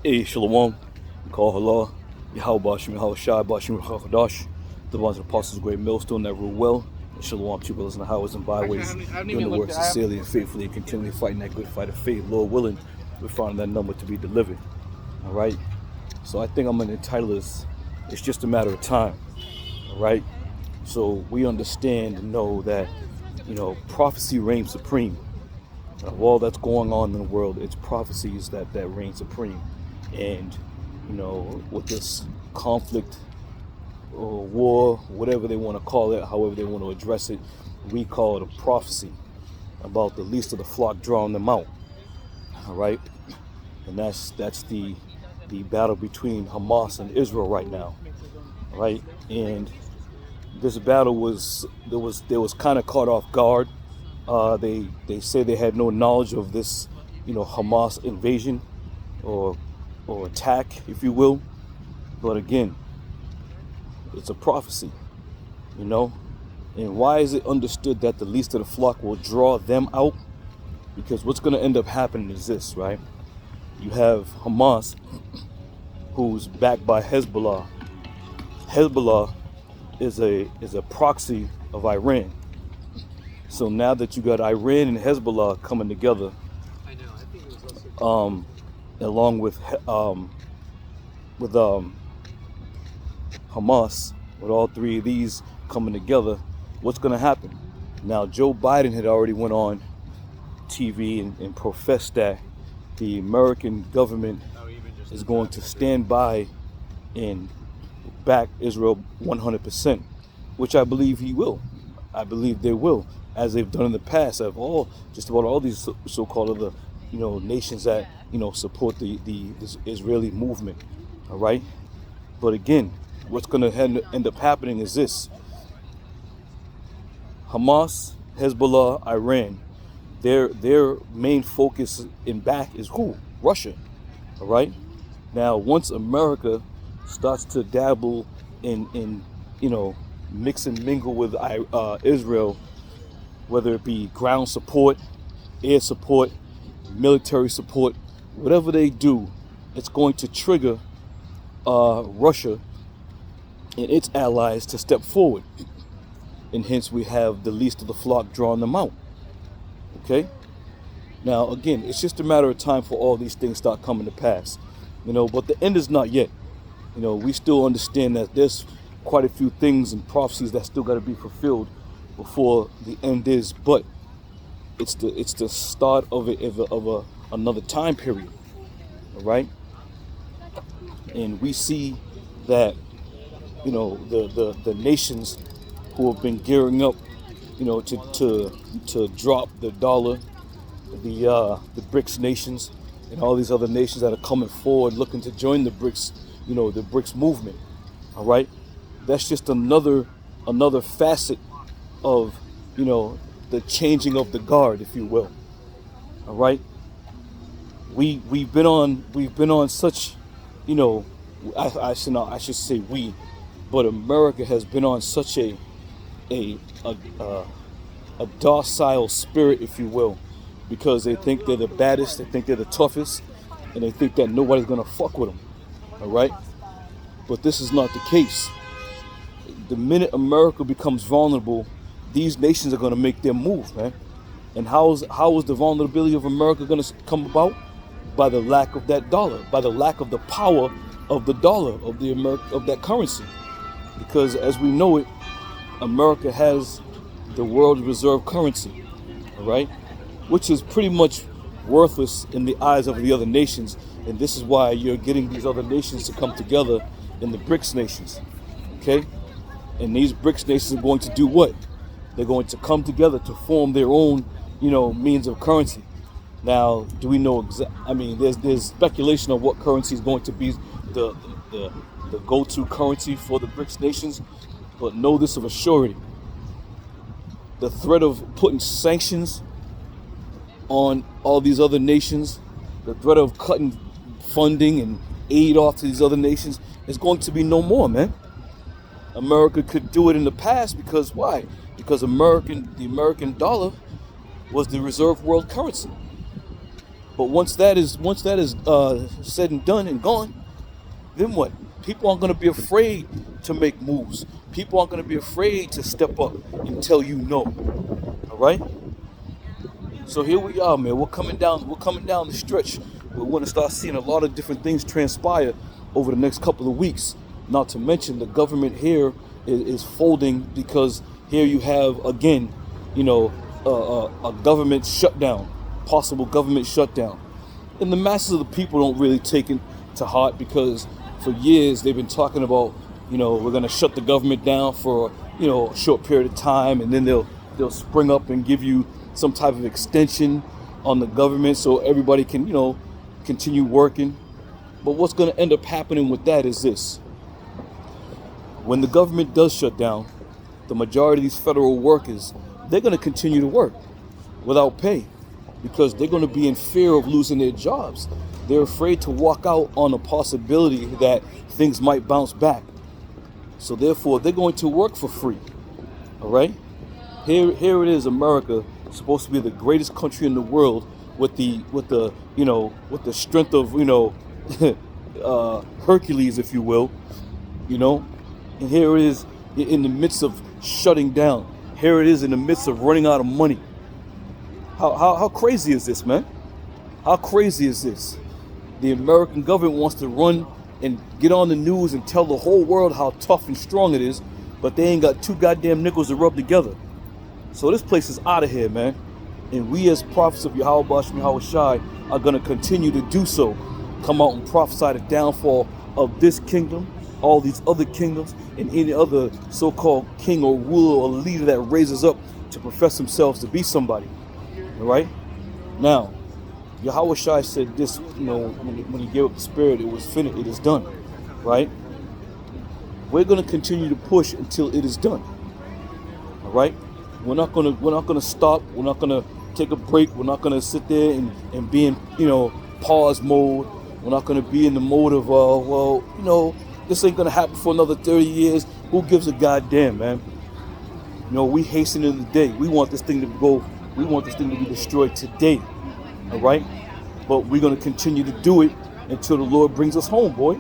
Hey, Shalom, Call Allah, Yahweh Bashim, Yahweh Shai, Bashim, Chachadash, the ones of the apostles' great millstone that rule well, and Shalom to brothers in the highways and byways, doing the work sincerely and faithfully, and continually fighting that good fight of faith. Lord willing, we're finding that number to be delivered. All right? So I think I'm going to entitle this, It's Just a Matter of Time. All right? So we understand and know that, prophecy reigns supreme. Of all that's going on in the world, it's prophecies that reign supreme. And, with this conflict or war, whatever they want to call it, however they want to address it, we call it a prophecy about the least of the flock drawing them out. All right? And that's the battle between Hamas and Israel right now. All right? And this battle was kind of caught off guard. They say they had no knowledge of this, Hamas invasion or attack, if you will. But again, it's a prophecy, And why is it understood that the least of the flock will draw them out? Because what's going to end up happening is this, right? You have Hamas, who's backed by Hezbollah. Hezbollah is a proxy of Iran. So now that you got Iran and Hezbollah coming together, along with Hamas, with all three of these coming together, what's going to happen? Now, Joe Biden had already went on TV and professed that the American government is going to stand by and back Israel 100%, which I believe he will. I believe they will, as they've done in the past. Just about all these so-called other, nations that support this Israeli movement. All right, but again, what's going to end up happening is this: Hamas, Hezbollah, Iran, their main focus in back is who? Russia. All right. Now, once America starts to dabble in mix and mingle with Israel, whether it be ground support, air support, military support, whatever they do, it's going to trigger Russia and its allies to step forward. And hence we have the least of the flock drawing them out. Okay? Now, again, it's just a matter of time for all these things start coming to pass. But the end is not yet. We still understand that there's quite a few things and prophecies that still got to be fulfilled before the end is, but it's the start of another time period. All right? And we see that the nations who have been gearing up to drop the dollar, the BRICS nations and all these other nations that are coming forward looking to join the BRICS, the BRICS movement. All right? That's just another facet of the changing of the guard, if you will. All right, we've been on such, I should say we, but America has been on such a docile spirit, if you will, because they think they're the baddest, they think they're the toughest, and they think that nobody's gonna fuck with them. All right, but this is not the case. The minute America becomes vulnerable, these nations are going to make their move, man. And how is the vulnerability of America going to come about? By the lack of that dollar, by the lack of the power of the dollar, of that currency. Because as we know it, America has the world reserve currency, all right, which is pretty much worthless in the eyes of the other nations. And this is why you're getting these other nations to come together in the BRICS nations, okay? And these BRICS nations are going to do what? They're going to come together to form their own, means of currency. Now, do we know there's speculation of what currency is going to be the go-to currency for the BRICS nations, but know this of a surety: the threat of putting sanctions on all these other nations, the threat of cutting funding and aid off to these other nations is going to be no more, man. America could do it in the past because why? Because the American dollar was the reserve world currency. But once that is said and done and gone, then what? People aren't going to be afraid to make moves. People aren't going to be afraid to step up and tell you no. All right. So here we are, man. We're coming down the stretch. We're going to start seeing a lot of different things transpire over the next couple of weeks. Not to mention the government here is folding, because here you have again, a government shutdown, possible government shutdown, and the masses of the people don't really take it to heart, because for years they've been talking about, we're going to shut the government down for a short period of time, and then they'll spring up and give you some type of extension on the government so everybody can, continue working. But what's going to end up happening with that is this. When the government does shut down, the majority of these federal workers, they're going to continue to work without pay, because they're going to be in fear of losing their jobs. They're afraid to walk out on a possibility that things might bounce back. So therefore, they're going to work for free. All right? Here it is, America, supposed to be the greatest country in the world, with the strength of Hercules, if you will, and here it is in the midst of shutting down. Here it is in the midst of running out of money. How crazy is this, man? How crazy is this? The American government wants to run and get on the news and tell the whole world how tough and strong it is, but they ain't got two goddamn nickels to rub together. So this place is out of here, man. And we as prophets of Yahweh Basham Yahweh Shai are going to continue to do so. Come out and prophesy the downfall of this kingdom, all these other kingdoms, and any other so-called king or ruler or leader that raises up to profess themselves to be somebody. All right? Now, Yahweh Shai said this, when he gave up the spirit, it was finished, it is done. Right? We're going to continue to push until it is done. All right? We're not gonna stop. We're not gonna take a break. We're not gonna sit there and be in pause mode. We're not gonna be in the mode of this ain't gonna happen for another 30 years. Who gives a goddamn, man? We hasten in the day. We want this thing to go. We want this thing to be destroyed today. All right, but we're gonna continue to do it until the Lord brings us home, boy.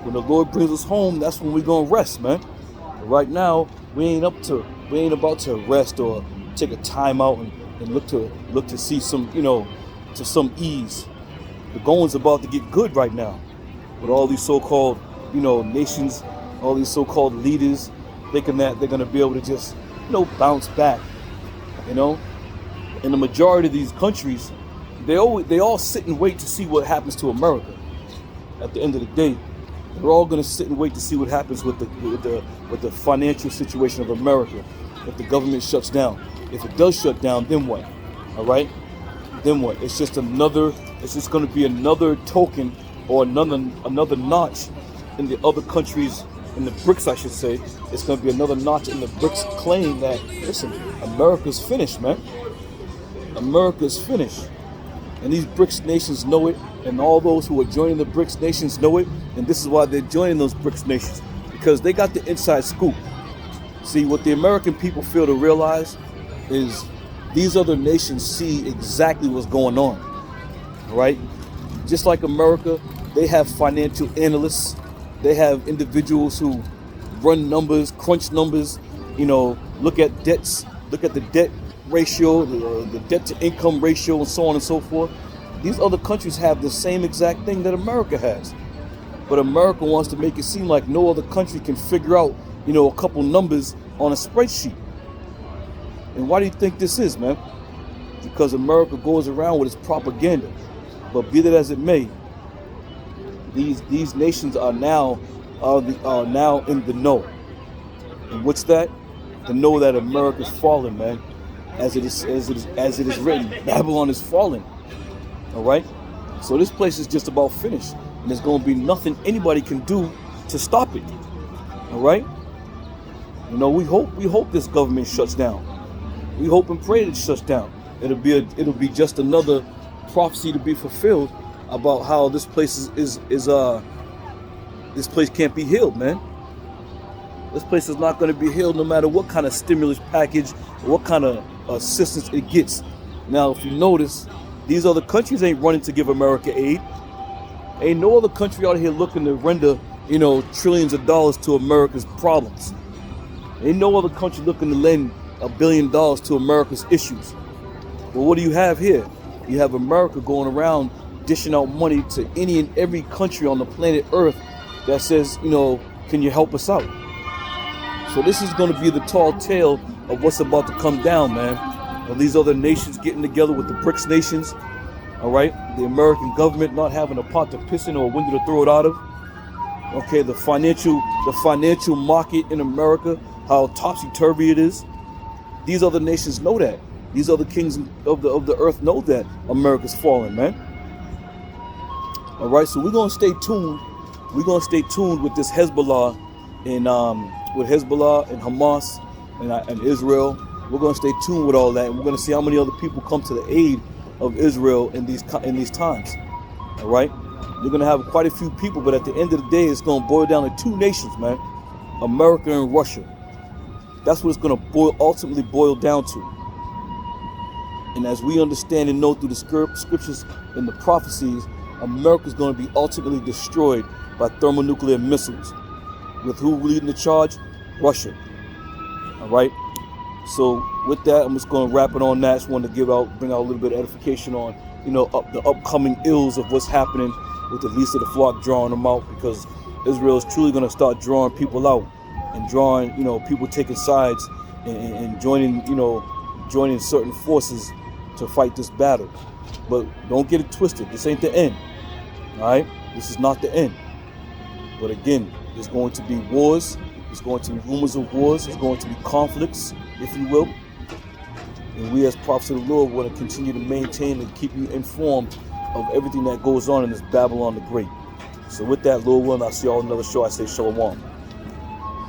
When the Lord brings us home, that's when we're gonna rest, man. But right now, we ain't about to rest or take a time out and look to see some, to some ease. The going's about to get good right now, with all these so-called, nations, all these so-called leaders thinking that they're gonna be able to just, bounce back, And the majority of these countries, they all sit and wait to see what happens to America. At the end of the day, they're all going to sit and wait to see what happens with the financial situation of America if the government shuts down. If it does shut down, then what? All right? Then what? It's just going to be another token or another notch in the other countries, in the BRICS, I should say. It's going to be another notch in the BRICS claim that, listen, America's finished, man. America's finished. And these BRICS nations know it, and all those who are joining the BRICS nations know it, and this is why they're joining those BRICS nations, because they got the inside scoop. See, what the American people fail to realize is these other nations see exactly what's going on, right? Just like America, they have financial analysts, they have individuals who run numbers, crunch numbers, look at debts, look at the debt ratio, the debt to income ratio, and so on and so forth. These other countries have the same exact thing that America has. But America wants to make it seem like no other country can figure out, a couple numbers on a spreadsheet. And why do you think this is, man? Because America goes around with its propaganda. But be that as it may, these nations are now in the know. And what's that? To know that America's fallen, man. As it is written, Babylon is falling. All right. So this place is just about finished, and there's going to be nothing anybody can do to stop it. All right. We hope this government shuts down. We hope and pray that it shuts down. It'll be just another prophecy to be fulfilled about how this place is this place can't be healed, man. This place is not going to be healed no matter what kind of stimulus package or what kind of assistance it gets. Now, if you notice, These other countries ain't running to give America aid. Ain't no other country out here looking to render, trillions of dollars to America's problems. Ain't no other country looking to lend $1 billion to America's issues. Well, what do you have here? You have America going around dishing out money to any and every country on the planet Earth that says, can you help us out? So this is going to be the tall tale of what's about to come down, man. Of these other nations getting together with the BRICS nations, all right? The American government not having a pot to piss in or a window to throw it out of. Okay, the financial market in America, how topsy-turvy it is. These other nations know that. These other kings of the earth know that America's falling, man. All right, so we're gonna stay tuned. We're gonna stay tuned with this Hezbollah and Hamas and Israel. We're gonna stay tuned with all that, and we're gonna see how many other people come to the aid of Israel in these times. All right, you're gonna have quite a few people, but at the end of the day, it's gonna boil down to two nations, man: America and Russia. That's what it's gonna ultimately boil down to. And as we understand and know through the scriptures and the prophecies, America is going to be ultimately destroyed by thermonuclear missiles. With who leading the charge? Russia. All right. So with that, I'm just going to wrap it on that. I just wanted to bring out a little bit of edification on, the upcoming ills of what's happening with the least of the flock, drawing them out, because Israel is truly going to start drawing people out and drawing, people taking sides and joining certain forces to fight this battle. But don't get it twisted. This ain't the end. All right? This is not the end. But again, there's going to be wars. There's going to be rumors of wars. There's going to be conflicts, if you will. And we as prophets of the Lord want to continue to maintain and keep you informed of everything that goes on in this Babylon the Great. So with that, Lord willing, I'll see y'all on another show. I say shalom.